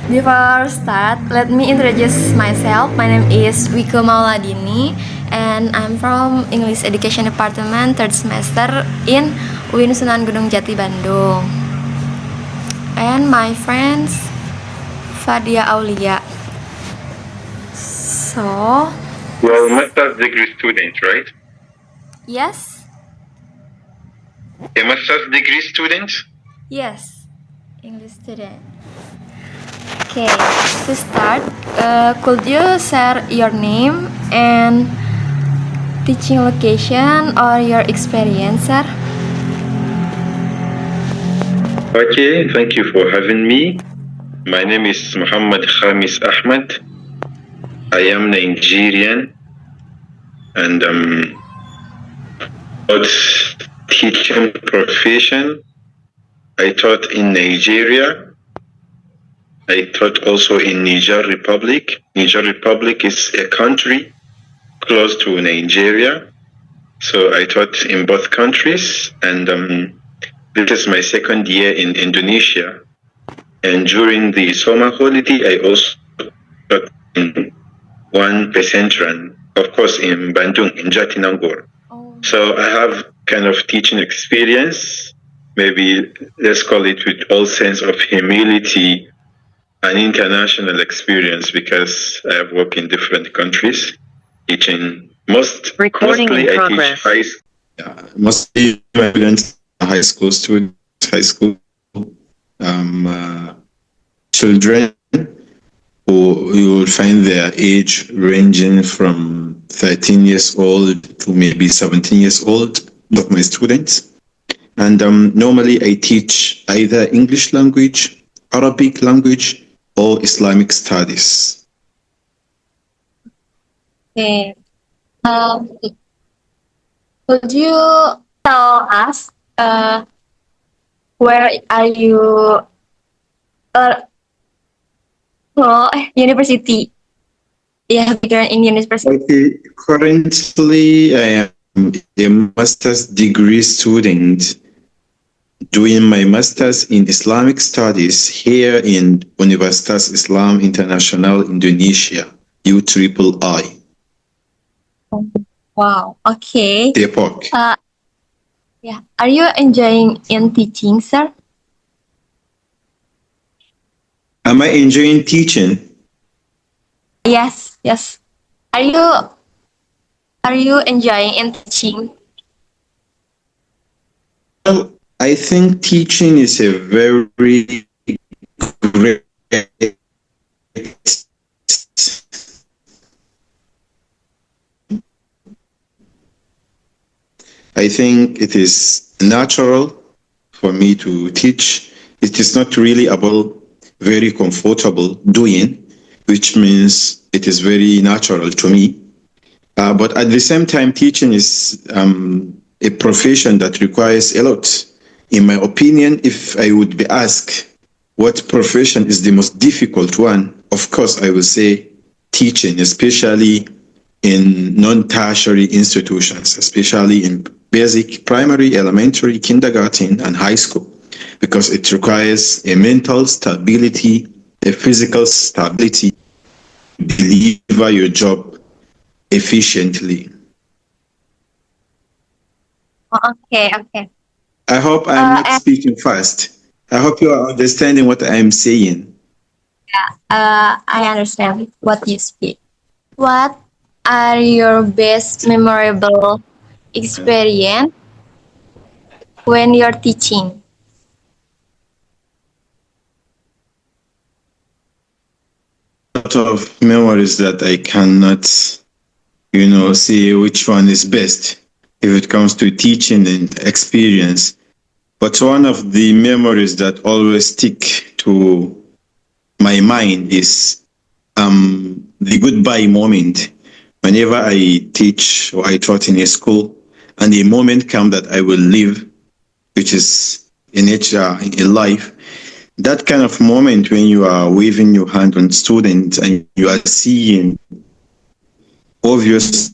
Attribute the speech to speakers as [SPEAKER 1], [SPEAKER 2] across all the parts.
[SPEAKER 1] Before start, let me introduce myself. My name is Wike Mauladini, and I'm from English Education Department, third semester in UIN Sunan Gunung Jati, Bandung. And my friends, Vadya Aulia. So,
[SPEAKER 2] Well, master's degree student, right?
[SPEAKER 1] yes,
[SPEAKER 2] A master's degree student?
[SPEAKER 1] yes, English student. Okay, to start, could you share your name and teaching location or your experience, sir?
[SPEAKER 2] Okay, thank you for having me. My name is Muhammad Khamis Ahmad. I am Nigerian and about teaching profession. I taught in Nigeria. I taught also in Niger Republic. Niger Republic is a country close to Nigeria. So I taught in both countries, and this is my second year in Indonesia. And during the summer holiday, I also taught in one run, of course, in Bandung, in Jatinangor.
[SPEAKER 1] Oh.
[SPEAKER 2] So I have kind of teaching experience, maybe let's call it with all sense of humility and international experience, because I have worked in different countries teaching. Mostly I teach high school.
[SPEAKER 3] Yeah, mostly my students are high school students, high school children who you will find their age ranging from 13 years old to maybe 17 years old of my students. And normally I teach either English language, Arabic language, or Islamic studies.
[SPEAKER 1] Okay. Could you tell us where are you? University. Yeah, background in university.
[SPEAKER 3] Okay, currently I am a master's degree student doing my master's in Islamic studies here in Universitas Islam International Indonesia, UIII.
[SPEAKER 1] Wow. Okay.
[SPEAKER 3] Depok.
[SPEAKER 1] Yeah. Are you enjoying in teaching, sir?
[SPEAKER 3] Am I enjoying teaching?
[SPEAKER 1] Yes. Yes. Are you enjoying in teaching?
[SPEAKER 3] Well, I think teaching is a very great. I think it is natural for me to teach. It is not really about very comfortable doing, which means it is very natural to me. But at the same time, teaching is a profession that requires a lot. In my opinion, if I would be asked what profession is the most difficult one, of course, I will say teaching, especially in non-tertiary institutions, especially in basic, primary, elementary, kindergarten, and high school, because it requires a mental stability, a physical stability to deliver your job efficiently.
[SPEAKER 1] Okay. Okay.
[SPEAKER 3] I hope I'm not speaking fast. I hope you are understanding what I'm saying.
[SPEAKER 1] I understand what you speak. What are your best memorable experience when you're teaching?
[SPEAKER 3] A lot of memories that I cannot, see which one is best if it comes to teaching and experience. But one of the memories that always stick to my mind is the goodbye moment. Whenever I teach or I taught in a school, and the moment comes that I will leave, which is in nature, in life, that kind of moment when you are waving your hand on students and you are seeing obviously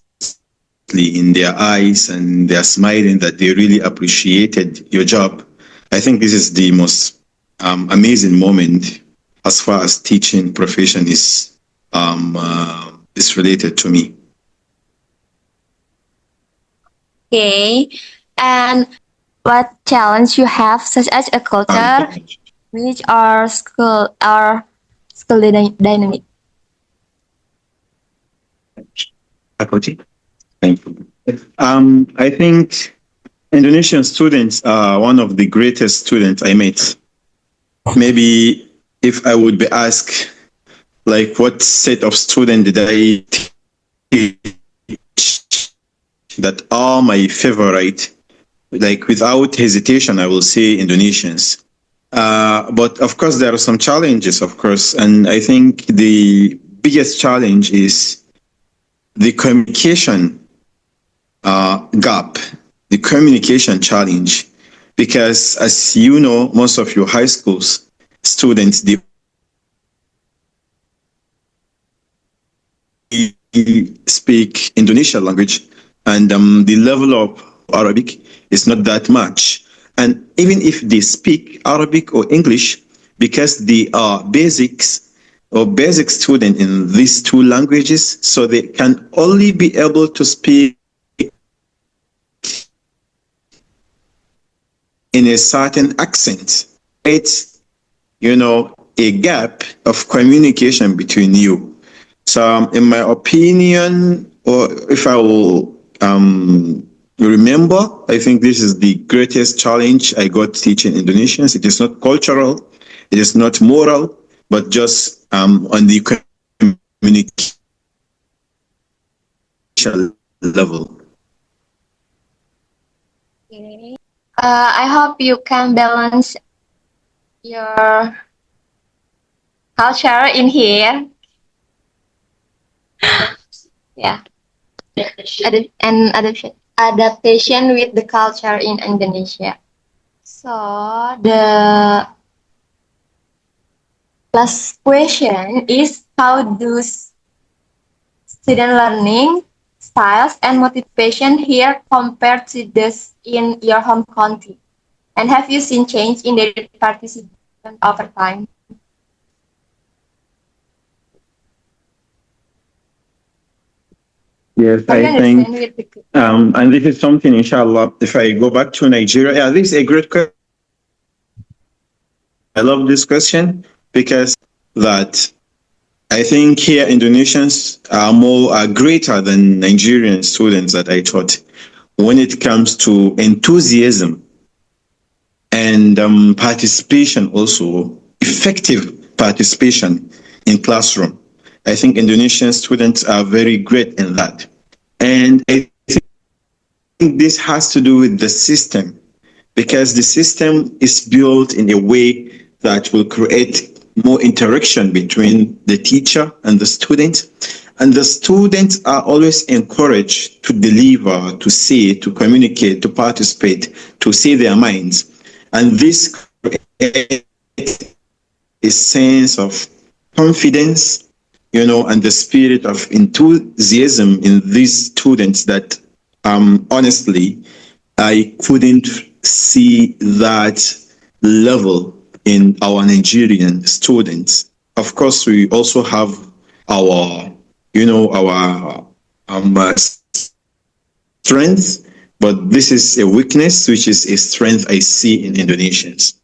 [SPEAKER 3] in their eyes and they're smiling that they really appreciated your job. I think this is the most amazing moment as far as teaching profession is related to me.
[SPEAKER 1] Okay. And what challenge you have, such as a culture, which are school dynamic?
[SPEAKER 3] Thank you. I think Indonesian students are one of the greatest students I met. Maybe if I would be asked, like, what set of student did I teach that are my favorite? Like, without hesitation, I will say Indonesians. But of course, there are some challenges, of course, and I think the biggest challenge is the communication gap, the communication challenge, because as you know, most of your high schools students, they speak Indonesian language, and the level of Arabic is not that much. And even if they speak Arabic or English, because they are basics or basic student in these two languages, so they can only be able to speak in a certain accent. It's, a gap of communication between you. So, in my opinion, or if I will remember, I think this is the greatest challenge I got teaching Indonesians. It is not cultural, it is not moral, but just on the communication level.
[SPEAKER 1] Okay. I hope you can balance your culture in here. Yeah. And adaptation with the culture in Indonesia. So the last question is, how do student learning styles and motivation here compared to this in your home country? And have you seen change in their participation over time?
[SPEAKER 3] Yes, I think, and this is something, inshallah, if I go back to Nigeria, yeah, this is a great question. I love this question because that I think here Indonesians are greater than Nigerian students that I taught when it comes to enthusiasm and participation, also effective participation in classroom. I think Indonesian students are very great in that. And I think this has to do with the system, because the system is built in a way that will create more interaction between the teacher and the student. And the students are always encouraged to deliver, to say, to communicate, to participate, to say their minds. And this creates a sense of confidence, and the spirit of enthusiasm in these students that honestly, I couldn't see that level in our Nigerian students. Of course, we also have our, our strength, but this is a weakness, which is a strength I see in Indonesians.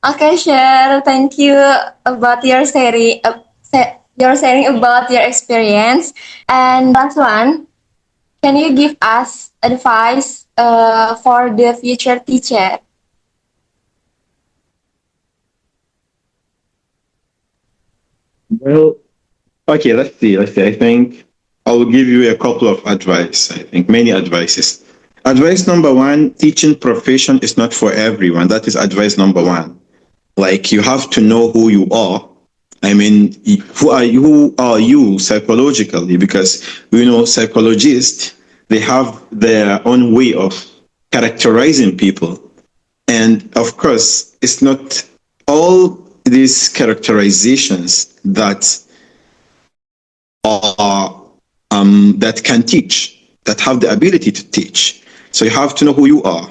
[SPEAKER 1] Okay, Cheryl, thank you about your sharing, about your experience. And last one, can you give us advice for the future teacher?
[SPEAKER 3] Well, okay, let's see. I think I will give you a couple of advice. I think many advices. Advice number one: teaching profession is not for everyone. That is advice number one. Like, you have to know who you are. I mean, who are you psychologically? Because psychologists, they have their own way of characterizing people. And of course, it's not all these characterizations that are that can teach, that have the ability to teach. So you have to know who you are.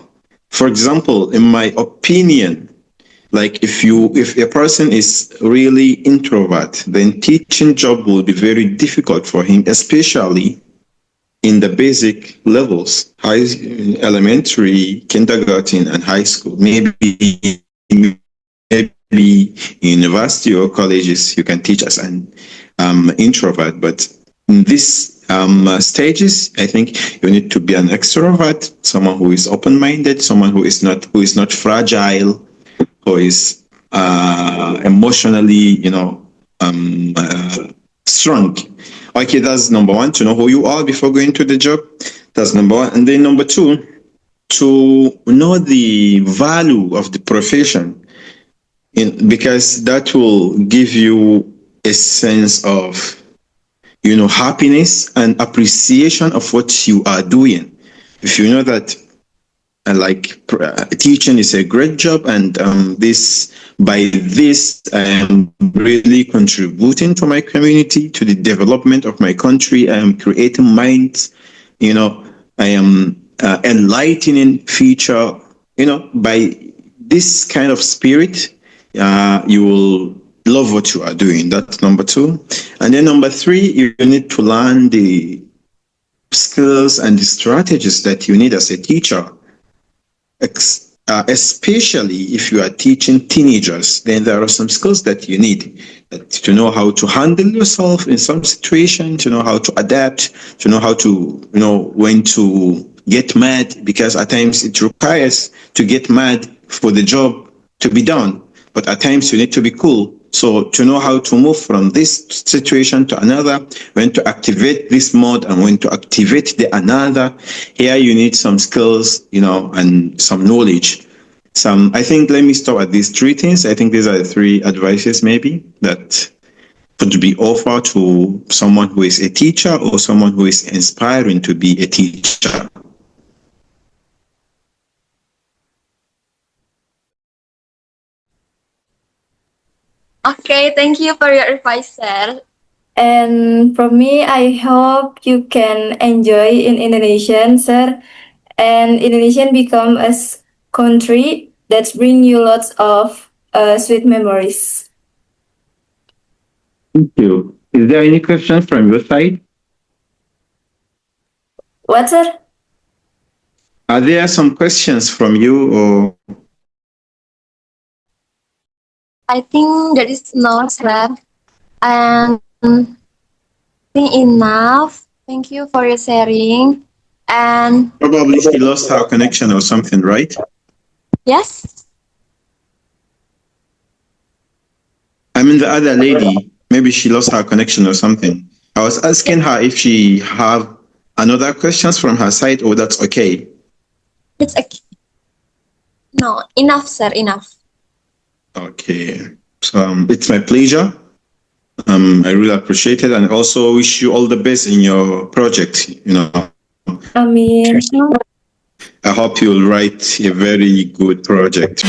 [SPEAKER 3] For example, in my opinion, like if a person is really introvert, then teaching job will be very difficult for him, especially in the basic levels, elementary, kindergarten, and high school. Maybe university or colleges, you can teach as an introvert, but in these stages, I think you need to be an extrovert, someone who is open-minded, someone who is not fragile, who is emotionally, strong. Okay, that's number one, to know who you are before going to the job. That's number one. And then number two, to know the value of the profession, because that will give you a sense of, happiness and appreciation of what you are doing. If you know that teaching is a great job, and by this I am really contributing to my community, to the development of my country. I am creating minds, I am enlightening future, by this kind of spirit, you will love what you are doing. That's number two. And then number three, you need to learn the skills and the strategies that you need as a teacher. Especially if you are teaching teenagers, then there are some skills that you need, to know how to handle yourself in some situation, to know how to adapt, to know how to, when to get mad, because at times it requires to get mad for the job to be done. But at times you need to be cool. So to know how to move from this situation to another, when to activate this mode and when to activate the another, here you need some skills, and some knowledge. I think, let me stop at these three things. I think these are the three advices maybe that could be offered to someone who is a teacher or someone who is inspiring to be a teacher.
[SPEAKER 1] Okay, thank you for your advice, sir. And for me, I hope you can enjoy in Indonesian, sir. And Indonesian become a country that bring you lots of sweet memories.
[SPEAKER 3] Thank you. Is there any questions from your side?
[SPEAKER 1] What, sir?
[SPEAKER 3] Are there some questions from you, or?
[SPEAKER 1] I think that is not, sir. And I think enough. Thank you for your sharing. And
[SPEAKER 3] Probably she lost her connection or something, right?
[SPEAKER 1] yes.
[SPEAKER 3] I mean, the other lady, maybe she lost her connection or something. I was asking her if she have another questions from her side, or that's okay.
[SPEAKER 1] It's okay. No, enough, sir. Enough.
[SPEAKER 3] Okay. So it's my pleasure. I really appreciate it, and also wish you all the best in your project.
[SPEAKER 1] I mean,
[SPEAKER 3] I hope you'll write a very good project.